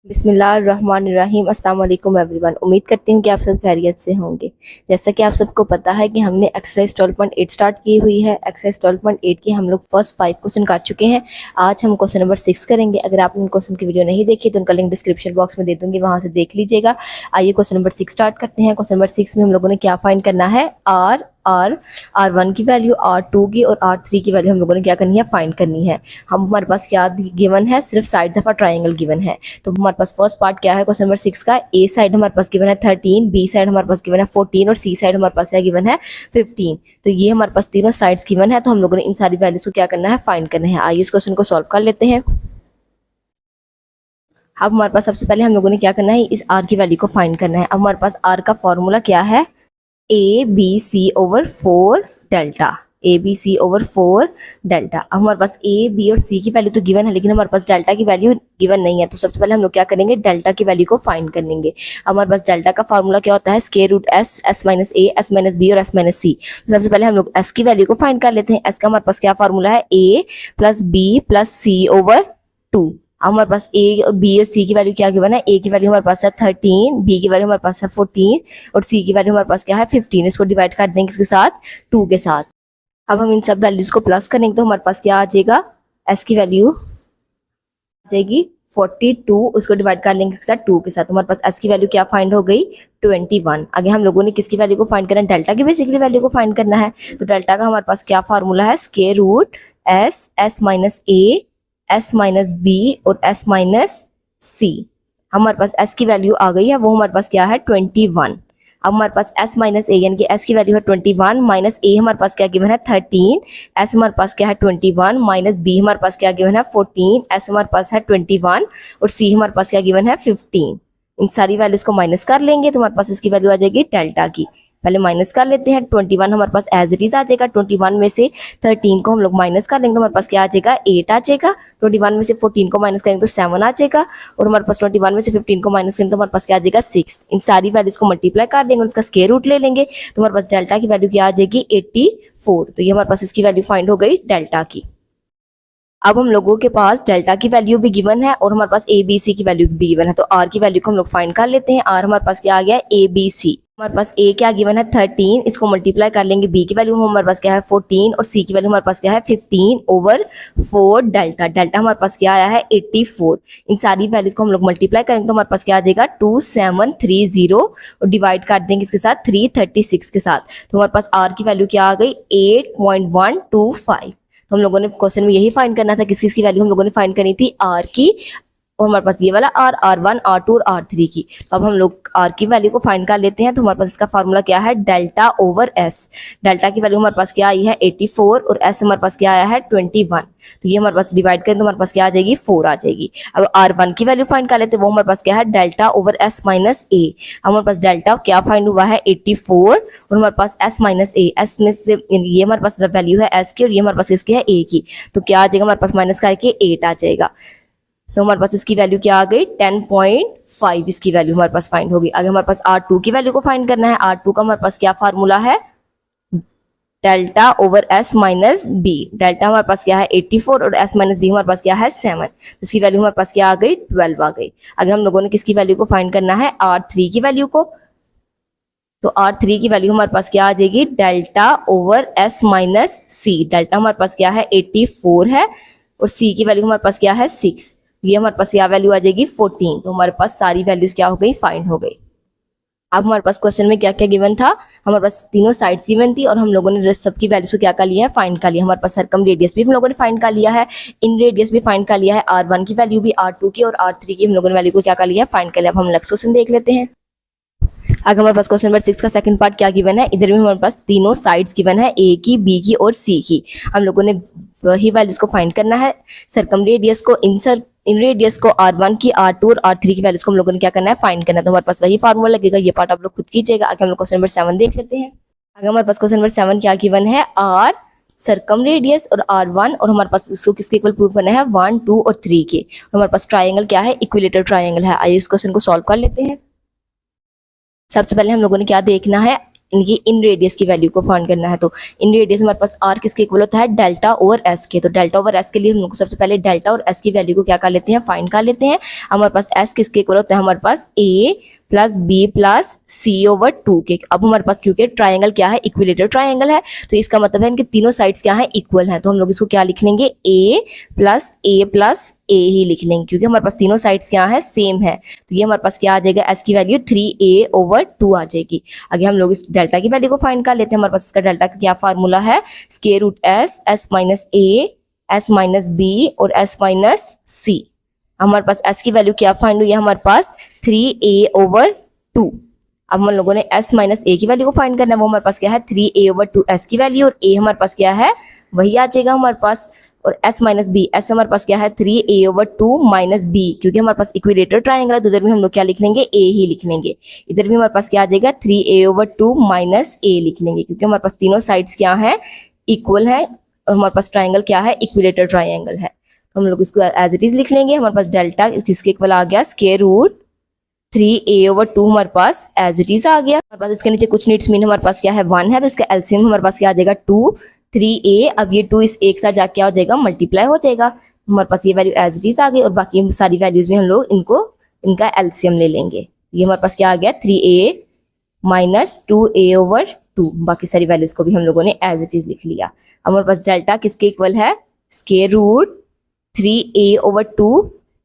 बिस्मिल्लाहिर्रहमानिर्रहीम। अस्सलाम वालेकुम एवरीवन। उम्मीद करती हूँ कि आप सब खैरियत से होंगे। जैसा कि आप सबको पता है कि हमने एक्सरसाइज 12.8 स्टार्ट की हुई है। एक्सरसाइज 12.8 के हम लोग फर्स्ट 5 क्वेश्चन काट चुके हैं। आज हम क्वेश्चन नंबर 6 करेंगे। अगर आपने क्वेश्चन की वीडियो नहीं देखी तो उनका लिंक डिस्क्रिप्शन बॉक्स में दे दूँगी, वहाँ से देख लीजिएगा। आइए क्वेश्चन नंबर 6 स्टार्ट करते हैं। क्वेश्चन नंबर 6 में हम लोगों ने क्या फाइंड करना है, R1 की वैल्यू, R2 की और R3 की वैल्यू हम लोगों ने क्या करनी है, फाइंड करनी है। हमारे पास क्या गिवन है, सिर्फ sides of a triangle given है। तो हमारे पास फर्स्ट पार्ट क्या है क्वेश्चन नंबर 6 का, ए साइड हमारे पास गिवन है 13, बी साइड हमारे पास गिवन है 14 और सी साइड हमारे पास क्या गिवन है 15। तो ये हमारे पास तीनों साइड्स गिवन है। तो हम लोगों ने इन सारी वैल्यूज को क्या करना है, फाइंड करना है। आइए इस क्वेश्चन को सॉल्व कर लेते हैं। अब हमारे पास सबसे पहले हम लोगों ने क्या करना है, इस आर की वैल्यू को फाइंड करना है। अब हमारे पास आर का फॉर्मूला क्या है, A B C over 4 delta, A B C over 4 delta. अब हमारे पास ए बी और सी की वैल्यू तो गिवन है, लेकिन हमारे पास डेल्टा की वैल्यू गिवन नहीं है। तो सबसे पहले हम लोग क्या करेंगे, डेल्टा की वैल्यू को फाइंड करेंगे। अब हमारे पास डेल्टा का फॉर्मूला क्या होता है, square root s, s minus a, s minus b और एस माइनस सी। तो सबसे पहले हम लोग एस की वैल्यू को फाइंड कर लेते हैं। एस का हमारे पास क्या फॉर्मूला है, ए प्लस बी प्लस सी ओवर 2। हमारे पास ए और बी और सी की वैल्यू क्या गिवन है, ए की वैल्यू हमारे पास है 13, बी की वैल्यू हमारे पास है 14 और सी की वैल्यू हमारे पास क्या है 15। इसको डिवाइड कर देंगे किसके साथ, 2 के साथ। अब हम इन सब वैल्यूज को प्लस करेंगे तो हमारे पास क्या आ जाएगा, एस की वैल्यू आ जाएगी 42, उसको डिवाइड कर लेंगे किसके साथ, 2 के साथ। हमारे पास एस की वैल्यू क्या फाइंड हो गई, 21। आगे हम लोगों ने किसकी वैल्यू को फाइंड करना है, डेल्टा की बेसिकली वैल्यू को फाइंड करना है। तो डेल्टा का हमारे पास क्या फार्मूला है, square root s, s minus a, s minus b और एस माइनस सी। हमारे पास एस की वैल्यू आ गई है, वो हमारे पास क्या है 21। अब हमारे पास एस माइनस ए यानी कि एस की वैल्यू है 21 माइनस ए हमारे पास क्या गिवन है 13, एस हमारे पास क्या है 21 माइनस बी हमारे पास क्या गिवन है 14, एस हमारे पास है 21 और सी हमारे पास क्या गिवन है 15। इन सारी वैल्यूज को माइनस कर लेंगे तो हमारे पास इसकी वैल्यू आ जाएगी डेल्टा की। पहले माइनस कर लेते हैं, 21 हमारे पास एज इट इज आ जाएगा। 21 में से 13 को हम लोग माइनस कर लेंगे तो हमारे पास क्या आ जाएगा, 8 आ जाएगा। 21 में से 14 को माइनस करेंगे तो 7 आ जाएगा और हमारे पास 21 में से 15 को माइनस करेंगे तो हमारे पास क्या आ जाएगा 6। इन सारी वैल्यूज को मल्टीप्लाई कर देंगे और उसका स्क्वायर रूट ले लेंगे तो हमारे पास डेल्टा की वैल्यू क्या आ जाएगी 84। तो ये हमारे पास इसकी वैल्यू फाइंड हो गई डेल्टा की। अब हम लोगों के पास डेल्टा की वैल्यू भी गिवन है और हमारे पास ए बी सी की वैल्यू भी गिवन है। तो आर की वैल्यू को हम लोग फाइंड कर लेते हैं। आर हमारे पास क्या आ गया, ए बी सी। हमारे पास ए क्या गिवन है 13, इसको मल्टीप्लाई कर लेंगे, बी की वैल्यू हमारे पास क्या है 14 और सी की वैल्यू हमारे पास क्या है 15 ओवर 4 डेल्टा। डेल्टा हमारे पास क्या आया है 84। इन सारी वैल्यूज को हम लोग मल्टीप्लाई करेंगे तो हमारे पास क्या आ जाएगा 2730 और डिवाइड कर देंगे इसके साथ 336 के साथ। तो हमारे पास आर की वैल्यू क्या आ गई 8.125। तो हम लोगों ने क्वेश्चन में यही फाइंड करना था, किस किस की वैल्यू हम लोगों ने फाइंड करनी थी, आर की और हमारे पास ये वाला आर, R1, R2 और R3 की। तो अब हम लोग आर की वैल्यू को फाइंड कर लेते हैं। तो हमारे पास इसका फार्मूला क्या है, डेल्टा ओवर एस। डेल्टा की वैल्यू हमारे पास क्या आई है 84 और एस हमारे पास क्या आया है 21। तो ये हमारे पास डिवाइड करें तो हमारे पास क्या आ जाएगी 4 आ जाएगी। अब R1 की वैल्यू फाइंड कर लेते हैं, वो हमारे पास क्या है डेल्टा ओवर एस माइनस ए। हमारे पास डेल्टा क्या फाइंड हुआ है 84 और हमारे पास एस माइनस ए, एस में से ये हमारे पास वैल्यू है एस की और ये हमारे पास इसकी है ए की। तो क्या आ जाएगा हमारे पास माइनस करके 8 आ जाएगा। तो हमारे पास इसकी वैल्यू क्या आ गई 10.5, इसकी वैल्यू हमारे पास फाइंड होगी। आगे हमारे पास R2 की वैल्यू को फाइंड करना है। R2 का हमारे पास क्या फार्मूला है, delta over S minus B. Delta हमारे पास क्या है 84 और एस माइनस बी हमारे पास क्या है 7। तो इसकी वैल्यू हमारे पास क्या आ गई 12 आ गई। आगे हम लोगों ने किसकी वैल्यू को फाइंड करना है, R3 की वैल्यू को। तो R3 की वैल्यू हमारे पास क्या आ जाएगी, डेल्टा ओवर एस माइनस सी। डेल्टा हमारे पास क्या है 84 है और सी की वैल्यू हमारे पास क्या है 6। ये हमारे पास क्या वैल्यू आ जाएगी 14। तो हमारे पास सारी वैल्यूज क्या हो गई, फाइंड हो गई। अब हमारे पास क्वेश्चन में क्या क्या गिवन था, हमारे पास तीनों साइड्स गिवन थी और हम लोगों ने सबकी वैल्यूज को क्या कर लिया है, फाइंड कर लिया। हमारे पास सर्कम रेडियस भी हम लोगों ने फाइंड कर लिया है, इन रेडियस भी फाइंड कर लिया है, R1 की वैल्यू भी, R2 की और R3 की हम लोगों ने वैल्यू को क्या कर लिया है, फाइंड कर लिया। अब हम नेक्स्ट क्वेश्चन देख लेते हैं। आगे हमारे पास क्वेश्चन नंबर 6 का सेकंड पार्ट क्या गिवन है, इधर भी हमारे पास तीनों साइड्स गिवन है, ए की, बी की और सी की। हम लोगों ने वही वैल्यूज को फाइंड करना है। सर्कम रेडियस को, इन रेडियस को, R1 की, R2 और R3 की वैल्यूज को हम लोगों ने क्या करना है, फाइंड करना है। तो हमारे पास वही फार्मूला लगेगा, ये पार्ट आप लोग खुद कीजिएगा। आगे हम लोग क्वेश्चन नंबर 7 देख लेते हैं। आगे हमारे पास क्वेश्चन नंबर 7 क्या गिवन है, R सर्कम रेडियस और R1 और हमारे पास इसको किसके इक्वल प्रूव करना है 1, 2 और 3 के। हमारे पास ट्राइंगल क्या है, इक्विलेटर ट्राइंगल है। आइए इस क्वेश्चन को सॉल्व कर लेते हैं। सबसे पहले हम लोगों ने क्या देखना है, इनकी इन रेडियस की वैल्यू को फाइंड करना है। तो इन रेडियस हमारे पास आर किसके इक्वल होता है, डेल्टा ओवर एस के। तो डेल्टा ओवर एस के लिए हम लोग सबसे पहले डेल्टा और एस की वैल्यू को क्या कर लेते हैं, फाइंड कर लेते हैं। हमारे पास एस किसके इक्वल होता है, हमारे पास ए प्लस बी प्लस सी ओवर 2 के। अब हमारे पास क्योंकि ट्राइंगल क्या है, इक्विलेटरल ट्राइंगल है, तो इसका मतलब है इनके तीनों साइड्स क्या है, इक्वल है। तो हम लोग इसको क्या लिख लेंगे, ए प्लस ए ही लिख लेंगे, क्योंकि हमारे पास तीनों साइड्स क्या है, सेम है। तो ये हमारे पास क्या आ जाएगा, एस की वैल्यू 3a ओवर 2 आ जाएगी। आगे हम लोग इस डेल्टा की वैल्यू को फाइंड कर लेते हैं। हमारे पास इसका डेल्टा का क्या फार्मूला है, square root S minus a, s minus b और एस माइनस सी। हमारे पास s की वैल्यू क्या फाइंड हुई है, हमारे पास 3a ओवर 2। अब हम लोगों ने s माइनस a की वैल्यू को फाइंड करना है, वो हमारे पास क्या है 3a ओवर 2 s की वैल्यू, और a हमारे पास क्या है वही आ जाएगा हमारे पास। और s माइनस b, s हमारे पास क्या है 3a ओवर 2 माइनस b, क्योंकि हमारे पास इक्विलेटरल ट्राइंगल है तो उधर भी हम लोग क्या लिख लेंगे, a ही लिख लेंगे। इधर भी हमारे पास क्या आ जाएगा 3a ओवर 2 माइनस a लिख लेंगे, क्योंकि हमारे पास तीनों साइड्स क्या है, इक्वल है, और हमारे पास ट्राइंगल क्या है, इक्विलेटरल ट्राइंगल है। हम लोग इसको एज इट इज लिख लेंगे। हमारे पास डेल्टा जिसके इक्वल आ गया स्क्वायर रूट 3a ओवर 2 हमारे पास एज इट इज आ गया। हमारे पास इसके नीचे कुछ नीड्स मीन हमारे पास क्या है 1 है, तो इसका एलसीएम हमारे पास क्या आ जाएगा 2 3a। अब ये 2 इस एक साथ जाके क्या हो जाएगा, मल्टीप्लाई हो जाएगा। हमारे पास ये वैल्यू एज इट इज आ गई, और बाकी सारी वैल्यूज में हम लोग इनका एलसीएम ले लेंगे। ये हमारे पास क्या आ गया 3a माइनस 2a ओवर 2, बाकी सारी वैल्यूज को भी हम लोगों ने एज इट इज लिख लिया। हमारे पास डेल्टा किसके इक्वल है, square root 3a over 2,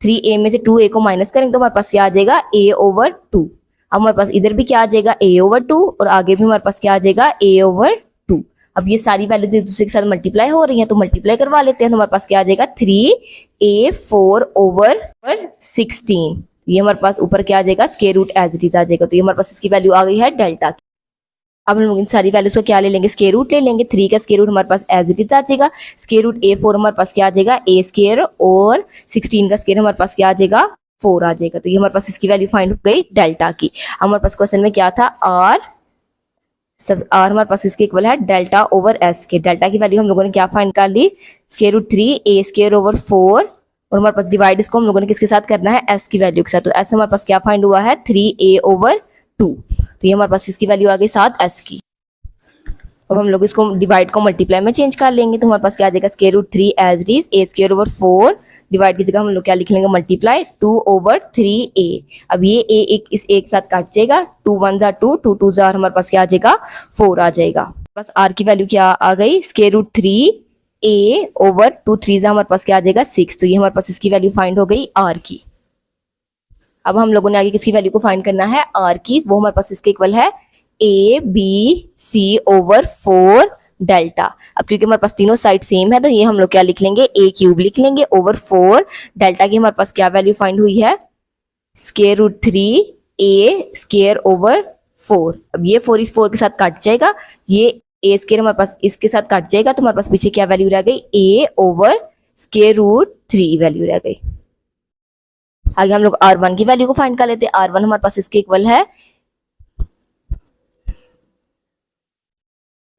3a में से 2a को माइनस करेंगे तो हमारे पास क्या आ जाएगा a ओवर 2। अब हमारे पास इधर भी क्या आ जाएगा a ओवर 2, और आगे भी हमारे पास क्या आ जाएगा a ओवर 2। अब ये सारी वैल्यूज एक दूसरे के साथ मल्टीप्लाई हो रही हैं, तो मल्टीप्लाई करवा लेते हैं। तो हमारे पास क्या आ जाएगा 3a4 ओवर 16। ये हमारे पास ऊपर क्या आ जाएगा, square root as it is आ जाएगा। तो ये हमारे पास इसकी वैल्यू आ गई है डेल्टा की। अब हम लोग इन सारी वैल्यूज को क्या ले लेंगे, स्क्वायर रूट ले लेंगे। 3 का स्क्वायर रूट हमारे पास एज इट इज आ जाएगा। स्क्वायर रूट a4 हमारे पास क्या आ जाएगा a स्क्वायर, और 16 का स्क्वायर हमारे पास क्या आ जाएगा 4 आ जाएगा। तो ये हमारे पास इसकी वैल्यू फाइंड हो गई डेल्टा की। हमारे पास क्वेश्चन में क्या था, r हमारे पास इसके इक्वल है डेल्टा ओवर s के। डेल्टा की वैल्यू हम लोगों ने क्या फाइंड कर ली, square root 3a square over 4, और हमारे पास डिवाइड इसको हम लोगों ने किसके साथ करना है, s की वैल्यू के साथ। तो s हमारे पास क्या फाइंड हुआ है 3a ओवर 2। तो ये हमारे पास इसकी वैल्यू आ गई 7 s की। अब हम लोग इसको डिवाइड को मल्टीप्लाई में चेंज कर लेंगे, तो हमारे पास क्या आ जाएगा square root 3 as it is, a square over 4, divide की जगह हम लोग क्या लिख लेंगे, मल्टीप्लाई 2 ओवर 3a। अब ये a इस एक साथ काट जाएगा, 2 1 जार 2, 2 2 जार हमारे पास क्या आ जाएगा 4 आ जाएगा। बस r की वैल्यू क्या आ गई, स्क्वायर रूट 3a ओवर 2 3 हमारे पास क्या आ जाएगा 6। तो ये हमारे पास इसकी वैल्यू फाइंड हो गई r की। अब हम लोगों ने आगे किसकी वैल्यू को फाइंड करना है, r की, वो हमारे पास इसके इक्वल है a b c over 4 delta. अब क्योंकि हमारे पास तीनों साइड सेम है, तो ये हम लोग क्या लिख लेंगे, a क्यूब लिख लेंगे ओवर 4 डेल्टा की। हमारे पास क्या वैल्यू फाइंड हुई है, square root 3a square over 4। अब ये 4 इस 4 के साथ कट जाएगा, ये a स्क्वायर हमारे पास इसके साथ कट जाएगा, तो हमारे पास पीछे क्या वैल्यू रह गई, a over square root 3 value रह गई। आगे हम लोग r1 की वैल्यू को फाइंड कर लेते हैं। r1 हमारे पास इसके इक्वल है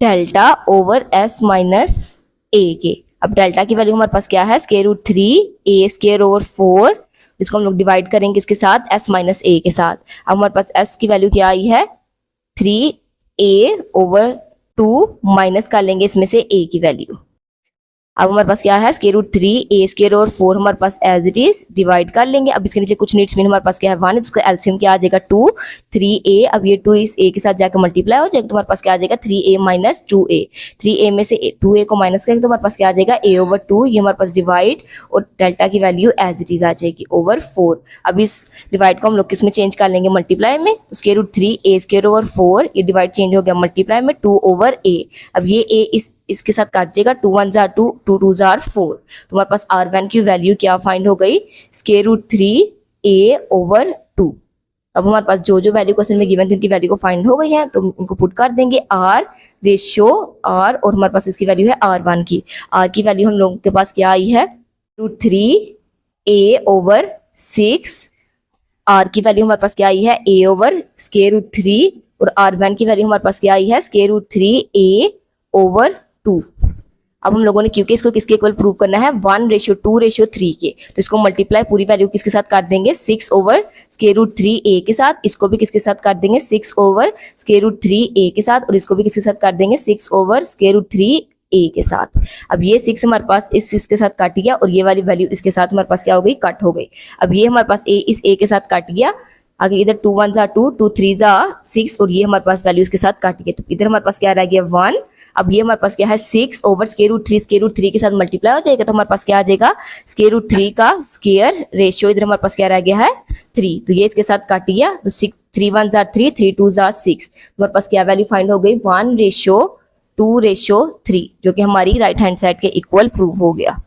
delta over s minus a के। अब डेल्टा की वैल्यू हमारे पास क्या है, square root 3a square over 4, इसको हम लोग डिवाइड करेंगे इसके साथ s माइनस a के साथ। अब हमारे पास s की वैल्यू क्या आई है 3a ओवर 2, माइनस कर लेंगे इसमें से a की वैल्यू। अब हमारे पास क्या है, square root 3a square over 4 हमारे पास एज इट इज, डिवाइड कर लेंगे। अब इसके नीचे कुछ नीड्स मीन हमारे पास क्या है 1, इसका एलसीएम क्या आ जाएगा 2 3a। अब ये 2 इस a के साथ जाकर मल्टीप्लाई हो जाएगा, तो हमारे पास क्या आ जाएगा 3a माइनस 2a। 3a में से 2a को माइनस करेंगे तो हमारे पास क्या आ जाएगा a ओवर 2। ये हमारे पास डिवाइड, और डेल्टा की वैल्यू एज इट इज आ जाएगी ओवर 4। अब इस डिवाइड को हम लोग किस में चेंज कर लेंगे, मल्टीप्लाई में। तो square root 3a square over 4, ये डिवाइड चेंज हो गया मल्टीप्लाई में 2 ओवर a। अब ये a इसके साथ काट जाएगा, 2 1 जार 2, 2 2 जार 4। तो हमारे पास r1 की वैल्यू क्या फाइंड हो गई, स्क्वायर रूट 3a ओवर 2। अब हमारे पास जो जो वैल्यू क्वेश्चन में गिवन थी उनकी वैल्यू को फाइंड हो गई है, तो उनको पुट कर देंगे r रेशियो r, और हमारे पास इसकी वैल्यू है r1 की। r की वैल्यू हम लोगों के पास क्या आई है रूट 3a ओवर 6। r की वैल्यू हमारे पास क्या आई है a ओवर स्क्वायर रूट 3, और r1 की वैल्यू हमारे पास क्या आई है स्क्वायर रूट 3a ओवर 2। अब हम लोगों ने क्योंकि इसको किसके इक्वल प्रूव करना है 1:2:3 के, तो इसको मल्टीप्लाई पूरी वैल्यू किसके साथ कर देंगे 6/√3 a के साथ, इसको भी किसके साथ कर देंगे 6/√3 a के साथ, और इसको भी किसके साथ कर देंगे 6/√3 a के साथ। अब ये 6 हमारे पास इस 6 के साथ काट गया और ये वाली वैल्यू इसके साथ हमारे पास क्या हो गई, कट हो गई। अब ये हमारे पास a इस a के साथ काट गया, आगे इधर 2 1 जा 2 2 3 जा 6 और ये हमारे पास वैल्यू इसके साथ काट गई, तो इधर हमारे पास क्या रह गया 1। अब ये हमारे पास क्या है 6/√3 के साथ मल्टीप्लाई हो जाएगा, तो हमारे पास क्या आ जाएगा √3 का स्क्वायर रेशियो, इधर हमारे पास क्या रह गया है 3, तो ये इसके साथ काट गया, तो 6 3 1 जा 3 3 2 जा 6, हमारे पास क्या वैल्यू फाइंड हो गई 1:2:3, जो कि हमारी राइट हैंड साइड के इक्वल प्रूव हो गया।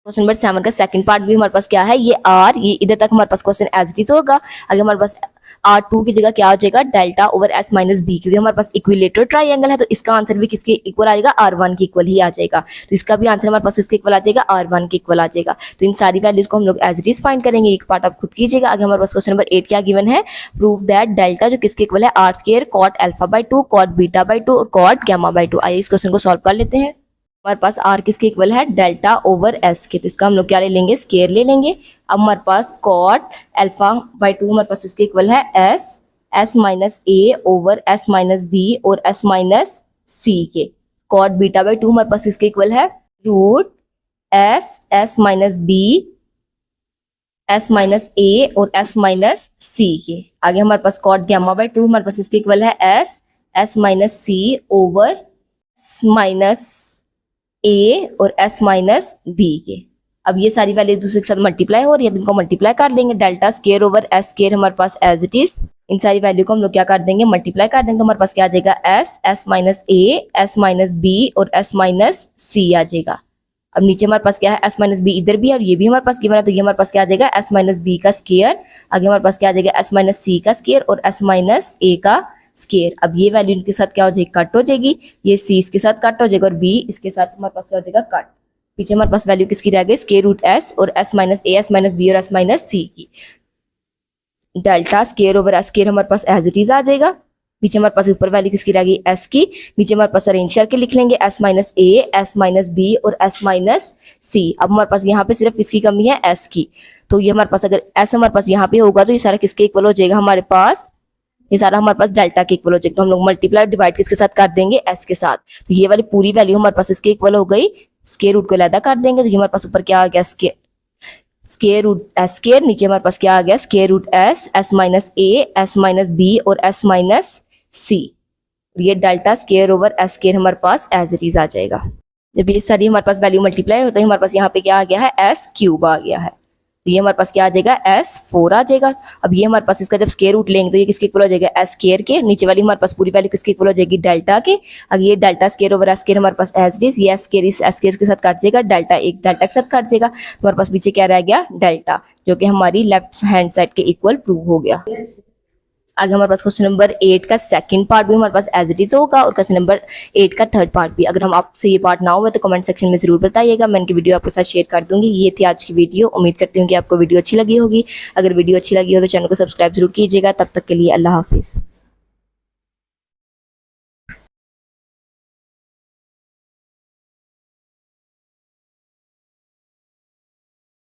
क्वेश्चन नंबर 7 का सेकंड पार्ट भी हमारे पास क्या है, ये r, ये इधर तक हमारे पास क्वेश्चन एज इट इज होगा। अगर हमारे पास R2 की जगह क्या हो जाएगा delta over s minus B, क्योंकि हमारे पास इक्विलेटरल ट्राइंगल है, तो इसका आंसर भी किसके इक्वल आएगा R1 के इक्वल ही आ जाएगा, तो इसका भी आंसर हमारे पास किसके इक्वल आ जाएगा R1 के इक्वल आ जाएगा। तो इन सारी वैल्यूज को हम लोग एज इट इज फाइंड करेंगे, एक पार्ट आप खुद कीजिएगा। आगे हमारे पास क्वेश्चन नंबर 8 क्या गिवन है, प्रूव दैट डेल्टा जो किसके इक्वल है r² cot α/2 cot β/2 और cot γ/2। आइए इस क्वेश्चन को सॉल्व कर लेते हैं। हमारे पास r किसके इक्वल है डेल्टा ओवर s के, तो इसका हम लोग क्या ले लेंगे स्क्वायर ले लेंगे। अब हमारे पास cot α/2 हमारे पास इसके इक्वल है s minus a over s minus b और s माइनस c के, cot β/2 हमारे पास इसके इक्वल है √s minus b s minus a और s माइनस c के। आगे हमारे पास cot γ/2 हमारे पास इसके इक्वल है s minus c over s minus a और s माइनस b के। अब ये सारी वैल्यू दूसरे के साथ मल्टीप्लाई हो रही है, इनको मल्टीप्लाई कर देंगे, delta square over s square हमारे पास एज इट इज, इन सारी वैल्यू को हम लोग क्या कर देंगे मल्टीप्लाई कर देंगे, तो हमारे पास क्या आ जाएगा s minus a s minus b और s माइनस c आ जाएगा। अब नीचे हमारे पास क्या है s माइनस b इधर भी है और ये भी हमारे पास गिवन है, तो ये हमारे पास क्या आ जाएगा s माइनस b का स्क्वायर, आगे हमारे पास क्या आ जाएगा s माइनस c का स्क्वायर और s माइनस a का स्क्वायर। अब ये वैल्यू इनके साथ क्या हो जाएगी कट हो जाएगी, ये c इसके साथ कट हो जाएगा और b इसके साथ हमारे पास क्या हो जाएगा कट। पीछे हमारे पास वैल्यू किसकी रह गई √s और s minus a s minus b और s माइनस c की। Delta square over s square हमारे पास एज इट इज आ जाएगा। पीछे हमारे पास ऊपर वैल्यू किसकी रह गई s की, नीचे हमारे पास अरेंज करके लिख लेंगे s minus a s minus b और s माइनस c। अब हमारे पास यहाँ पे सिर्फ किसकी कमी है s की, तो ये हमारे पास अगर s हमारे पास यहाँ पे होगा तो ये सारा किसके इक्वल हो जाएगा हमारे पास, ये सारा हमारे पास डेल्टा के इक्वल हो जाएगा। तो हम लोग मल्टीप्लाई डिवाइड किसके साथ कर देंगे s के साथ, तो ये वाली पूरी वैल्यू हमारे पास इसके इक्वल हो गई, स्क्वायर रूट को अलग कर देंगे, तो ये हमारे पास ऊपर क्या आ गया स्क्वायर रूट s स्क्वायर, नीचे हमारे पास क्या आ गया square root s minus a s minus b और s माइनस c। ये delta square over s square हमारे पास एज इट इज आ जाएगा। जब ये सारी हमारे पास वैल्यू मल्टीप्लाई होता है हमारे पास यहाँ पे क्या आ गया है s³ आ गया है, तो ये हमारे पास क्या आ जाएगा s4 आ जाएगा। अब ये हमारे पास इसका जब स्क्वायर रूट लेंगे तो ये किसके इक्वल हो जाएगा s स्क्वायर के, नीचे वाली हमारे पास पूरी वैल्यू किसके इक्वल हो जाएगी डेल्टा के। अब ये delta square over s square हमारे पास एज इट इज, ये s स्क्वायर इस s स्क्वायर के साथ काट जाएगा, डेल्टा एक डेल्टा के साथ काट जाएगा, तो हमारे पास पीछे क्या रह गया डेल्टा, जो कि हमारी लेफ्ट हैंड साइड के इक्वल प्रूव हो गया। आगे हमारे पास क्वेश्चन नंबर 8 का सेकंड पार्ट भी हमारे पास एज इट इज होगा और क्वेश्चन नंबर 8 का थर्ड पार्ट भी। अगर हम आपसे ये पार्ट ना हो तो कमेंट सेक्शन में जरूर बताइएगा, मैं इनकी वीडियो आपके साथ शेयर कर दूंगी। ये थी आज की वीडियो, उम्मीद करती हूँ कि आपको वीडियो अच्छी लगी होगी। अगर वीडियो अच्छी लगी हो तो चैनल को सब्सक्राइब जरूर कीजिएगा। तब तक के लिए अल्लाह हाफिज़।